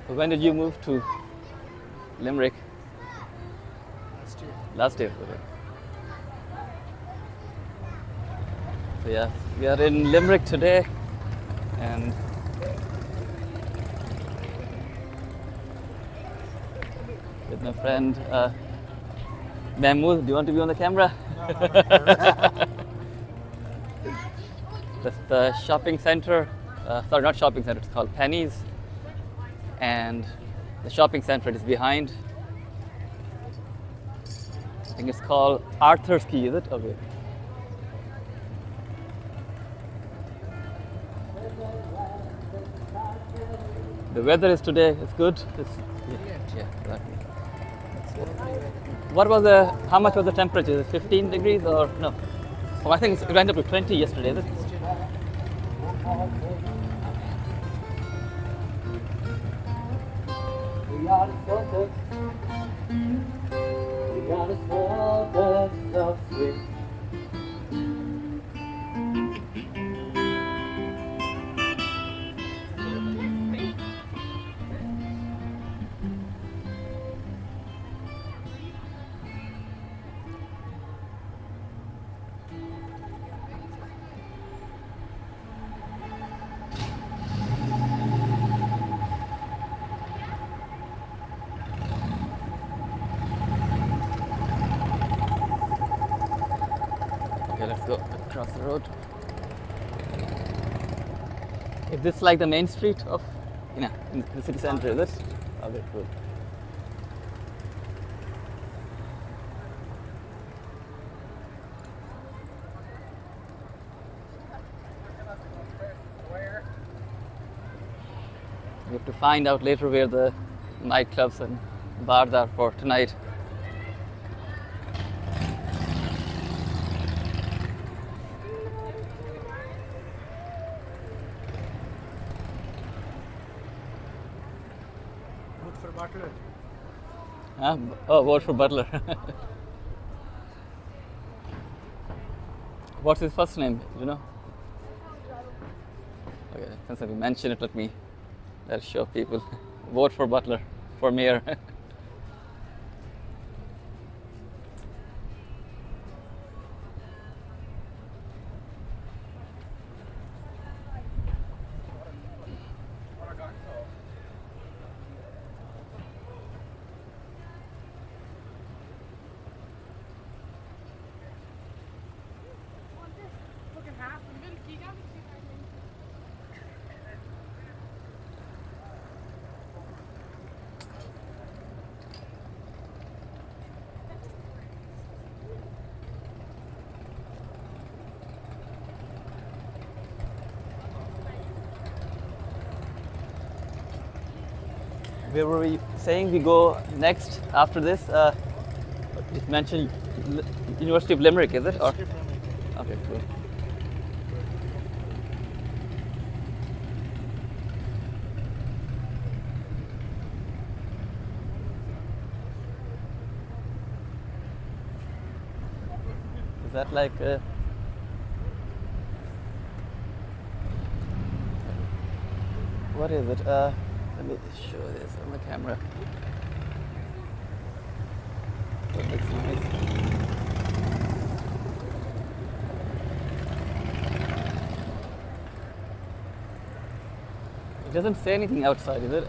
So when did you move to Limerick? Last year. Last year. Okay. So yeah, we are in Limerick today, and with my friend Mahmood. Do you want to be on the camera? No. That's the shopping center. Sorry, not shopping center. It's called Penny's, and the shopping center is behind. I think it's called Arthur's Key. Is it? Okay. The weather is today. It's good. Yeah, exactly. What was the? How much was the temperature? Is it 15 degrees or no? Oh, I think it went up to 20 yesterday. Is it? We are the soldiers. We are the soldiers of spring. Okay, let's go across the road. Is this like the main street of, in the city center? Is it? Okay, cool. We have to find out later where the nightclubs and bars are for tonight. Look for Butler. Oh, vote for Butler. What's his first name? Do you know? Okay, since we mentioned it, let's show people. Vote for Butler for mayor. Where were we saying we go next after this? You mentioned University of Limerick, is it? Or? Okay, cool. Is that like what is it? Let me show this on the camera. That looks nice. It doesn't say anything outside, is it?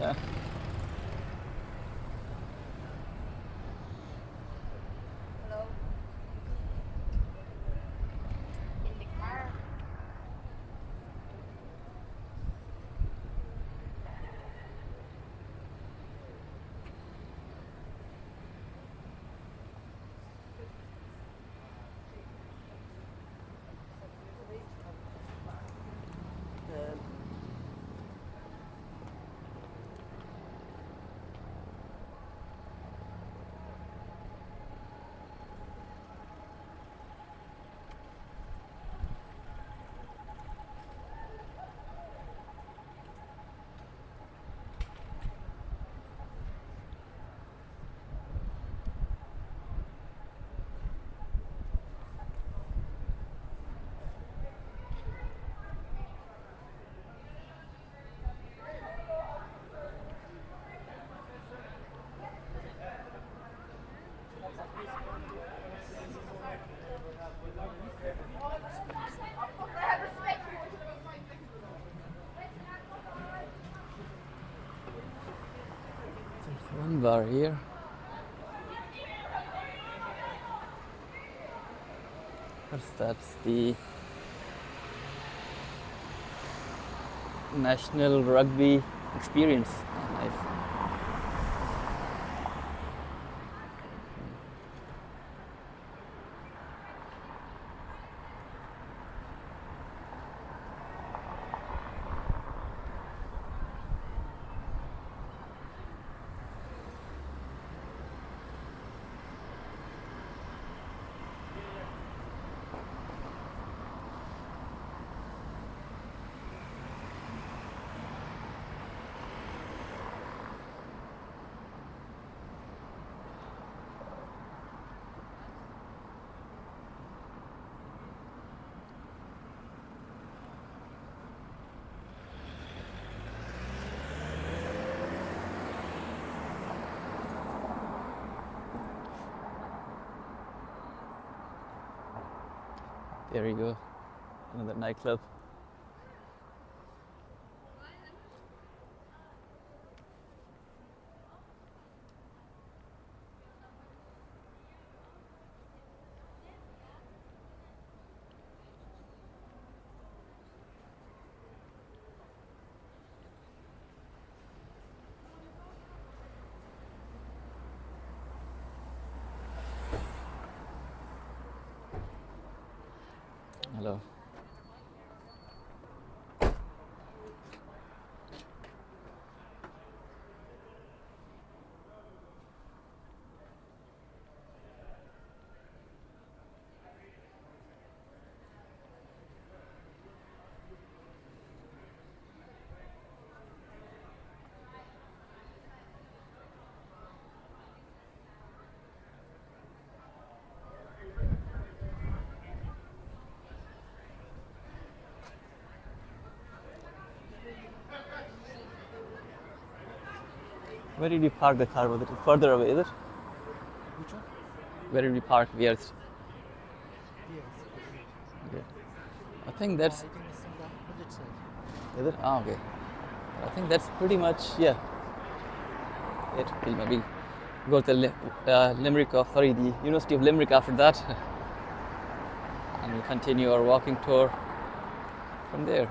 are here. That's the National Rugby Experience. Oh, nice. There you go, another nightclub. Hello. Where did you park the car? Was it further away, is it? Which one? Where did we park? We are. Yes. Okay. I think that's. I think it's on the opposite side. Is it? Ah, okay. I think that's pretty much, yeah. It will maybe go to Limerick, sorry, the University of Limerick after that. And we'll continue our walking tour from there.